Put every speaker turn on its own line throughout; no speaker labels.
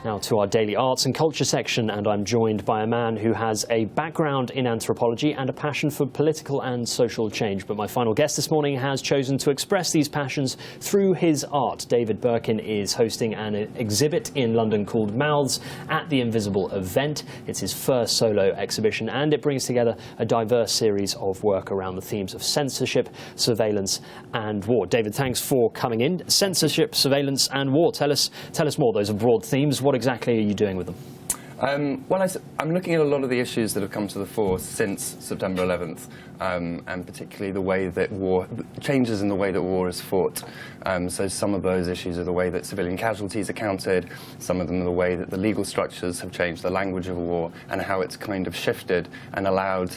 Now to our daily arts and culture section, and I'm joined by a man who has a background in anthropology and a passion for political and social change. But my final guest this morning has chosen to express these passions through his art. David Birkin is hosting an exhibit in London called Mouths at the Invisible Event. It's his first solo exhibition, and it brings together a diverse series of work around the themes of censorship, surveillance and war. David, thanks for coming in. Censorship, surveillance and war. Tell us more. Those are broad themes. What exactly are you doing with them?
Well, I'm looking at a lot of the issues that have come to the fore since September 11th, and particularly the way that changes in the way that war is fought. So some of those issues are the way that civilian casualties are counted, some of them are the way that the legal structures have changed, the language of war, and how it's kind of shifted and allowed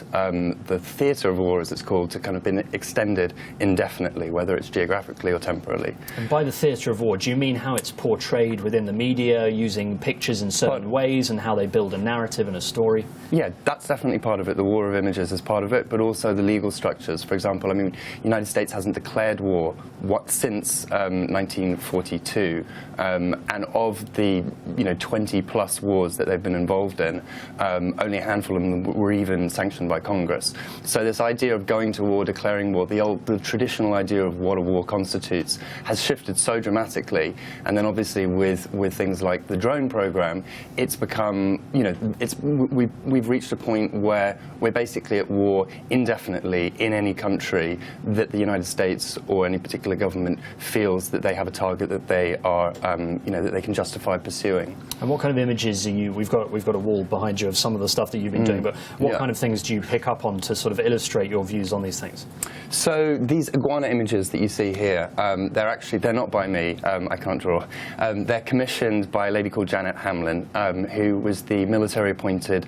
the theatre of war, as it's called, to kind of been extended indefinitely, whether it's geographically or temporally.
And by the theatre of war, do you mean how it's portrayed within the media, using pictures in certain ways, and how they build a narrative and a story?
Yeah, that's definitely part of it. The war of images is part of it, but also the legal structures. For example, I mean, the United States hasn't declared war since 1942, and of the 20-plus wars that they've been involved in, only a handful of them were even sanctioned by Congress. So this idea of going to war, declaring war, the traditional idea of what a war constitutes, has shifted so dramatically. And then obviously with things like the drone program, it's become we've reached a point where we're basically at war indefinitely in any country that the United States or any particular government feels that they have a target that they are, that they can justify pursuing.
And what kind of images are you? We've got a wall behind you of some of the stuff that you've been doing, but what kind of things do you pick up on to sort of illustrate your views on these things?
So these iguana images that you see here, they're not by me. I can't draw. They're commissioned by a lady called Janet Hamlin, who was the military-appointed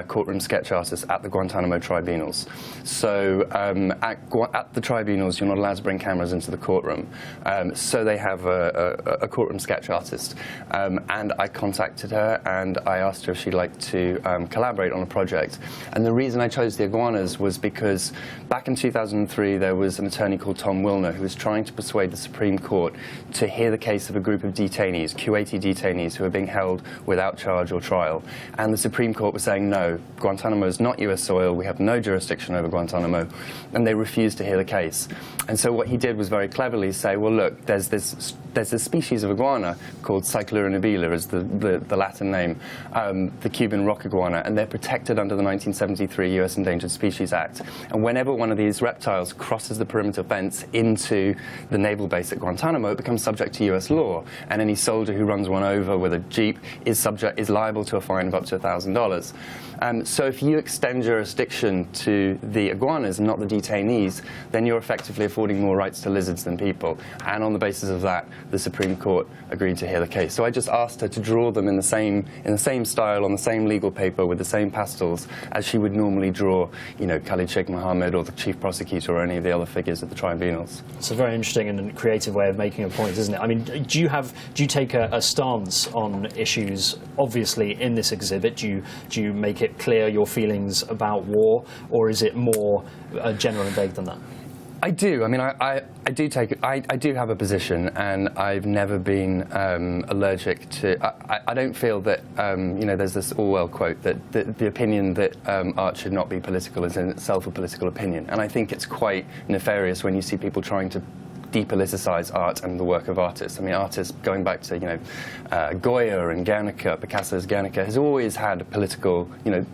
courtroom sketch artist at the Guantanamo tribunals. So at the tribunals, you're not allowed to bring cameras into the courtroom. So they have a courtroom sketch artist. And I contacted her and I asked her if she'd like to collaborate on a project. And the reason I chose the iguanas was because back in 2003, there was an attorney called Tom Wilner who was trying to persuade the Supreme Court to hear the case of a group of detainees, Q80 detainees, who were being held without charge or trial. And the Supreme Court was saying, no, Guantanamo is not US soil, we have no jurisdiction over Guantanamo, and they refused to hear the case. And so what he did was very cleverly say, well, look, there's this species of iguana called Cyclura nubila, is the Latin name, the Cuban rock iguana, and they're protected under the 1973 US Endangered Species Act. And whenever one of these reptiles crosses the perimeter fence into the naval base at Guantanamo, it becomes subject to US law, and any soldier who runs one over with a jeep is liable to a fine of up to $1,000. So if you extend jurisdiction to the iguanas and not the detainees, then you're effectively affording more rights to lizards than people. And on the basis of that, the Supreme Court agreed to hear the case. So I just asked her to draw them in the same style, on the same legal paper, with the same pastels as she would normally draw, Khalid Sheikh Mohammed or the chief prosecutor or any of the other figures at the tribunals.
It's a very interesting and creative way of making a point, isn't it? I mean, do you take a stance on issues, obviously, in this exhibit? Do you make it clear your feelings about war, or is it more general and vague than that?
I do. I mean, I do have a position, and I've never been allergic to. I don't feel that there's this Orwell quote that the opinion that art should not be political is in itself a political opinion, and I think it's quite nefarious when you see people trying to depoliticize art and the work of artists. I mean, artists going back to Goya and Guernica, Picasso's Guernica, has always had a political.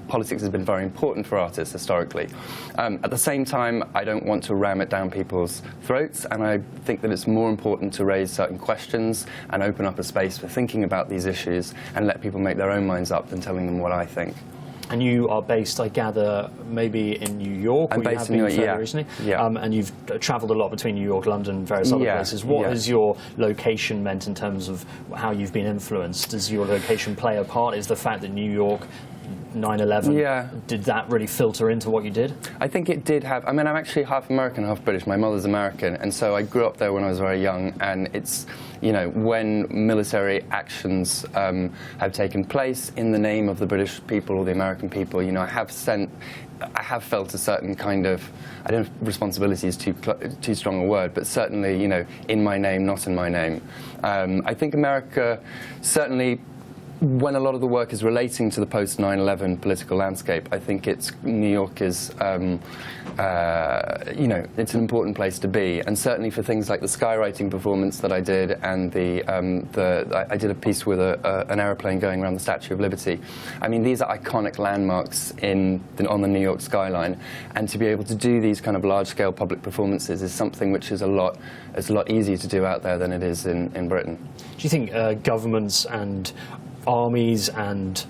Politics has been very important for artists historically. At the same time, I don't want to ram it down people's throats, and I think that it's more important to raise certain questions and open up a space for thinking about these issues and let people make their own minds up than telling them what I think.
And you are based, I gather, maybe in New York?
I'm based in New York, yeah.
Recently?
Yeah.
And you've travelled a lot between New York, London, various other places. What has your location meant in terms of how you've been influenced? Does your location play a part? Is the fact that New York, 9/11, did that really filter into what you did? I
think it did have. I mean, I'm actually half American, half British. My mother's American, and so I grew up there when I was very young. And it's, when military actions have taken place in the name of the British people or the American people, I have felt a certain kind of, I don't know if responsibility is too strong a word, but certainly, in my name, not in my name. I think America certainly when a lot of the work is relating to the post-9/11 political landscape, I think New York is, it's an important place to be. And certainly for things like the skywriting performance that I did, and I did a piece with an aeroplane going around the Statue of Liberty. I mean, these are iconic landmarks on the New York skyline, and to be able to do these kind of large-scale public performances is something which is a lot easier to do out there than it is in Britain.
Do you think governments and armies and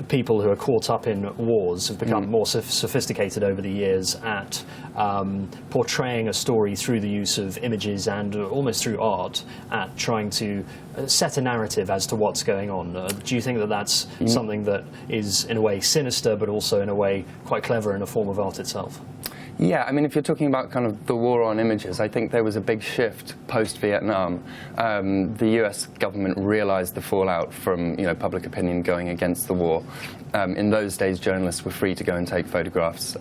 people who are caught up in wars have become more sophisticated over the years at portraying a story through the use of images and almost through art, at trying to set a narrative as to what's going on? Do you think that that's something that is in a way sinister, but also in a way quite clever in a form of art itself?
Yeah, I mean, if you're talking about kind of the war on images, I think there was a big shift post-Vietnam. The US government realized the fallout from public opinion going against the war. In those days, journalists were free to go and take photographs.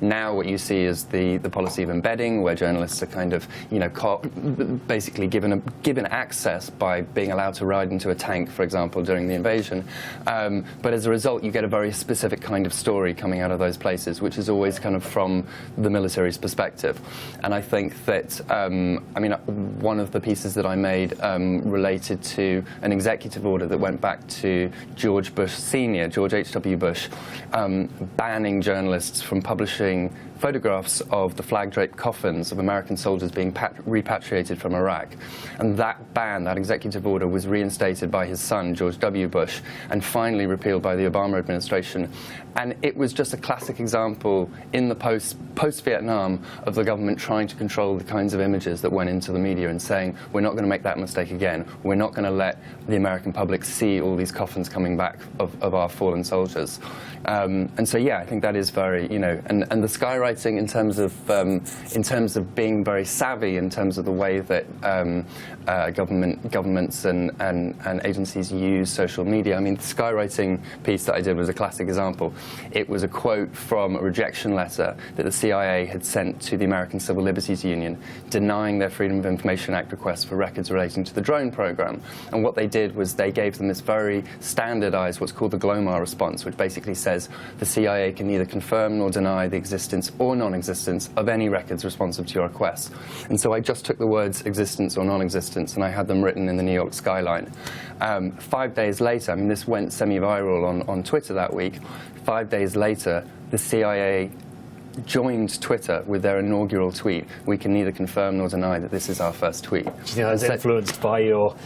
Now what you see is the policy of embedding, where journalists are kind of basically given access by being allowed to ride into a tank, for example, during the invasion. But as a result, you get a very specific kind of story coming out of those places, which is always kind of from the military's perspective. And I think that, one of the pieces that I made related to an executive order that went back to George Bush Sr., George H.W. Bush, banning journalists from publishing photographs of the flag-draped coffins of American soldiers being repatriated from Iraq. And that ban, that executive order, was reinstated by his son, George W. Bush, and finally repealed by the Obama administration. And it was just a classic example in the post-Vietnam of the government trying to control the kinds of images that went into the media and saying, we're not going to make that mistake again. We're not going to let the American public see all these coffins coming back of our fallen soldiers. And so, yeah, I think that is very, and the skywriting in terms of being very savvy in terms of the way that governments and agencies use social media. I mean, the skywriting piece that I did was a classic example. It was a quote from a rejection letter that the CIA had sent to the American Civil Liberties Union, denying their Freedom of Information Act requests for records relating to the drone program. And what they did was they gave them this very standardized, what's called the GLOMAR response, which basically says the CIA can neither confirm nor deny the existence or non-existence of any records responsive to your request. And so I just took the words existence or non-existence and I had them written in the New York skyline. 5 days later, I mean, this went semi-viral on Twitter that week. 5 days later, the CIA joined Twitter with their inaugural tweet. We can neither confirm nor deny that this is our first tweet.
Do you think that's influenced by your,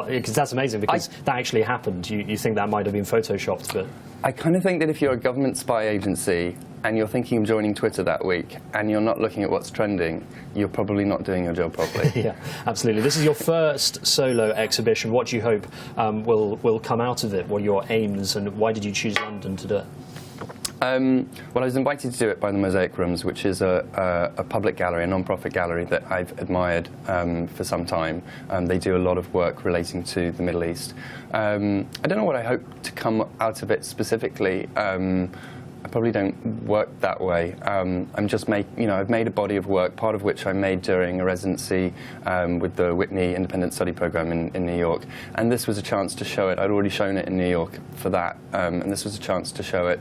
because that's amazing, because that actually happened. You think that might have been photoshopped, but
I kind of think that if you're a government spy agency and you're thinking of joining Twitter that week and you're not looking at what's trending, you're probably not doing your job properly.
Yeah, absolutely. This is your first solo exhibition. What do you hope will come out of it? What are your aims, and why did you choose London to do it?
Well, I was invited to do it by the Mosaic Rooms, which is a public gallery, a non-profit gallery that I've admired for some time. They do a lot of work relating to the Middle East. I don't know what I hope to come out of it specifically. I probably don't work that way. I've made a body of work, part of which I made during a residency with the Whitney Independent Study Program in New York. And this was a chance to show it. I'd already shown it in New York for that. And this was a chance to show it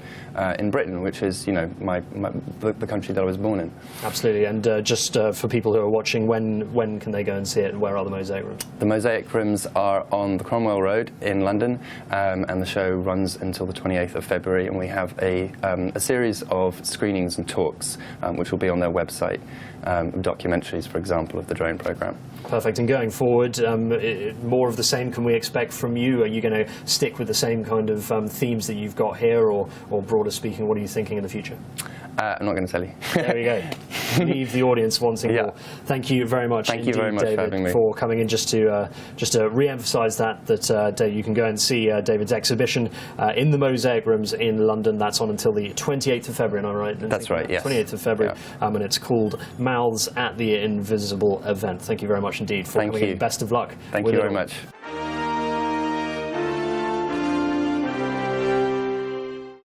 in Britain, which is, the country that I was born in.
Absolutely. And just for people who are watching, when can they go and see it, and where are the Mosaic Rooms?
The Mosaic Rooms are on the Cromwell Road in London, and the show runs until the 28th of February, and we have a series of screenings and talks, which will be on their website, documentaries, for example, of the drone program.
Perfect. And going forward, more of the same can we expect from you? Are you going to stick with the same kind of themes that you've got here, or broader speaking, what are you thinking in the future?
I'm not going to tell you.
There we go. Leave the audience wanting more. Thank you very much.
Thank you very much,
David,
for having me.
For coming in. Just to re-emphasise that you can go and see David's exhibition in the Mosaic Rooms in London. That's on until the 28th of February. Am I right?
That's right. Yes.
28th of February, and it's called Mouths at the Invisible Event. Thank you very much indeed for coming in. Best of luck.
Thank you very much.